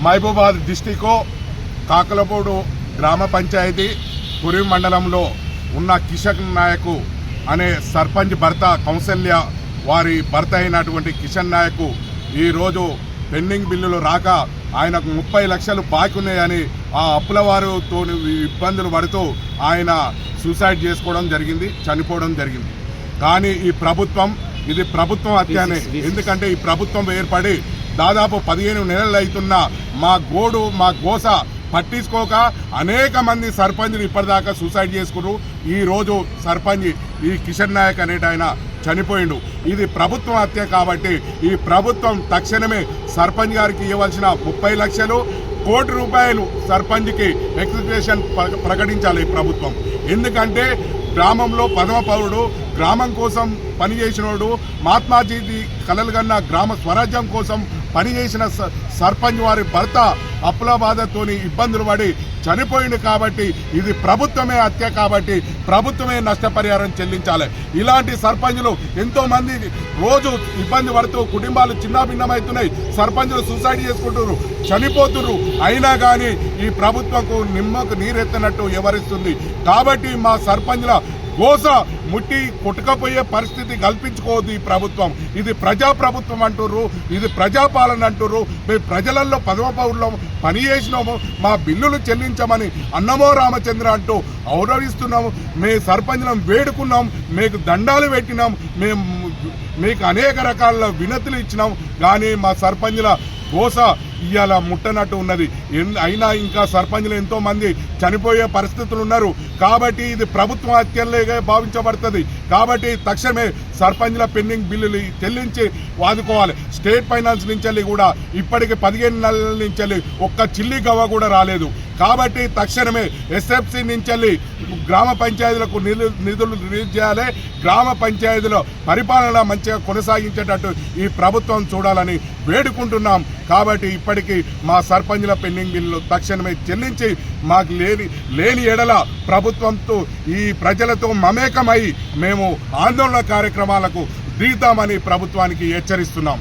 Mahabubabad district కాకలపూడు గ్రామ పంచాయతీ పురి మండలంలో ఉన్న కిషన్ నాయక్ అనే సర్పంచ్ భర్త కౌసల్య వారి భర్త అయినటువంటి కిషన్ నాయక్ ఈరోజు పెండింగ్ బిల్లులు రాక ఆయనకు 30 లక్షలు బాకీ ఉన్నాయని ఆ అప్పుల వారితో ఇబ్బందులు పడుతూ ఆయన సూసైడ్ చేసుకోవడం జరిగింది, చనిపోవడం జరిగింది. కానీ ఈ ప్రభుత్వం ఇది ప్రభుత్వం హత్యనే. ఎందుకంటే ఈ ప్రభుత్వం ఏర్పడి దాదాపు 15 నెలలు అవుతున్న మా గోస పట్టించుకోక అనేక మంది సర్పంచ్లు ఇప్పటిదాకా సూసైడ్ చేసుకున్నారు. ఈ రోజు సర్పంచ్ ఈ కిషన్ నాయక్ అనేటాయన చనిపోయిండు. ఇది ప్రభుత్వం హత్య కాబట్టి ఈ ప్రభుత్వం తక్షణమే సర్పంచ్ గారికి ఇవ్వాల్సిన 30 లక్షలు, కోటి రూపాయలు సర్పంచ్కి ఎక్స్గ్రేషన్ ప్రకటించాలి ఈ ప్రభుత్వం. ఎందుకంటే గ్రామంలో ప్రథమ పౌరుడు, గ్రామం కోసం పనిచేసినోడు, మహాత్మాజీ కలలు కన్నా గ్రామ స్వరాజ్యం కోసం పనిచేసిన సర్పంచ్ వారి భర్త అప్పుల బాధతోని ఇబ్బందులు పడి చనిపోయింది. కాబట్టి ఇది ప్రభుత్వమే హత్య కాబట్టి ప్రభుత్వమే నష్టపరిహారం చెల్లించాలి. ఇలాంటి సర్పంచులు ఎంతో మంది రోజు ఇబ్బంది పడుతూ కుటుంబాలు చిన్నాభిన్నమవుతున్నాయి, సర్పంచులు సూసైడ్ చేసుకుంటున్నారు, చనిపోతున్నారు. అయినా కానీ ఈ ప్రభుత్వంకు నిమ్మకు నీరెత్తనట్టు వ్యవహరిస్తుంది. కాబట్టి మా సర్పంచుల గోస ముట్టి కొట్టుకపోయే పరిస్థితి కల్పించుకోవద్దు ఈ ప్రభుత్వం. ఇది ప్రజాప్రభుత్వం అంటుర్రు, ఇది ప్రజాపాలన అంటుర్రు. మేము ప్రజలలో ప్రథమ పౌరులం పనిచేసినాము, మా బిల్లులు చెల్లించమని అన్నమో రామచంద్ర అంటూ గౌరవిస్తున్నాము. మేము సర్పంచులను వేడుకున్నాం, మీకు దండాలు పెట్టినాం, మీకు అనేక రకాల వినతులు ఇచ్చినాం. కానీ మా సర్పంచుల గోస ఇవాళ ముట్టనట్టు ఉన్నది. అయినా ఇంకా సర్పంచ్లు ఎంతో మంది చనిపోయే పరిస్థితులు ఉన్నారు. కాబట్టి ఇది ప్రభుత్వ హత్యలుగా భావించబడుతుంది. కాబట్టి తక్షణమే సర్పంచ్ల పెండింగ్ బిల్లులు చెల్లించి వాదుకోవాలి. స్టేట్ ఫైనాన్స్ నుంచి కూడా ఇప్పటికి 15 నెలల నుంచి ఒక్క చిల్లి గవ్వ కూడా రాలేదు. కాబట్టి తక్షణమే ఎస్ఎఫ్సి నుంచి గ్రామ పంచాయతీలకు నిధులు రిలీజ్ చేయాలి. గ్రామ పంచాయతీలో పరిపాలన మంచిగా కొనసాగించేటట్టు ఈ ప్రభుత్వం చూడాలని వేడుకుంటున్నాం. కాబట్టి ఇప్పటికీ మా సర్పంచ్ల పెండింగ్ బిల్లులు తక్షణమే చెల్లించి మాకు లేని ఎడల ప్రభుత్వంతో ఈ ప్రజలతో మమేకమై మేము ఆందోళన కార్యక్రమాలకు దిగుతామని ప్రభుత్వానికి హెచ్చరిస్తున్నాం.